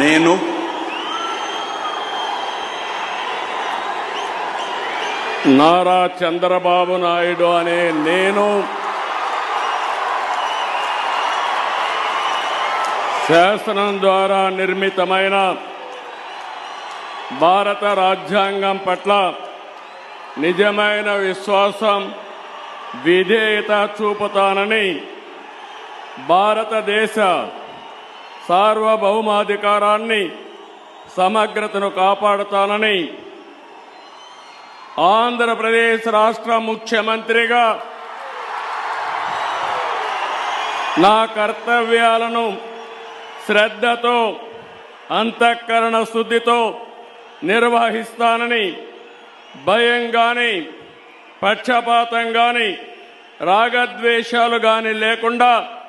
నేను నారా చంద్రబాబు నాయుడు అనే నేను శాసనం ద్వారా నిర్మితమైన భారత రాజ్యాంగం పట్ల నిజమైన విశ్వాసం, విధేయత చూపుతానని, భారతదేశ సార్వభౌమాధికారాన్ని, సమగ్రతను కాపాడుతానని ఆంధ్రప్రదేశ్ రాష్ట్ర ముఖ్యమంత్రిగా నా కర్తవ్యాలను శ్రద్ధతో, అంతఃకరణ శుద్ధితో నిర్వహిస్తానని, భయం గాని, పక్షపాతం గాని, రాగద్వేషాలు గాని లేకుండా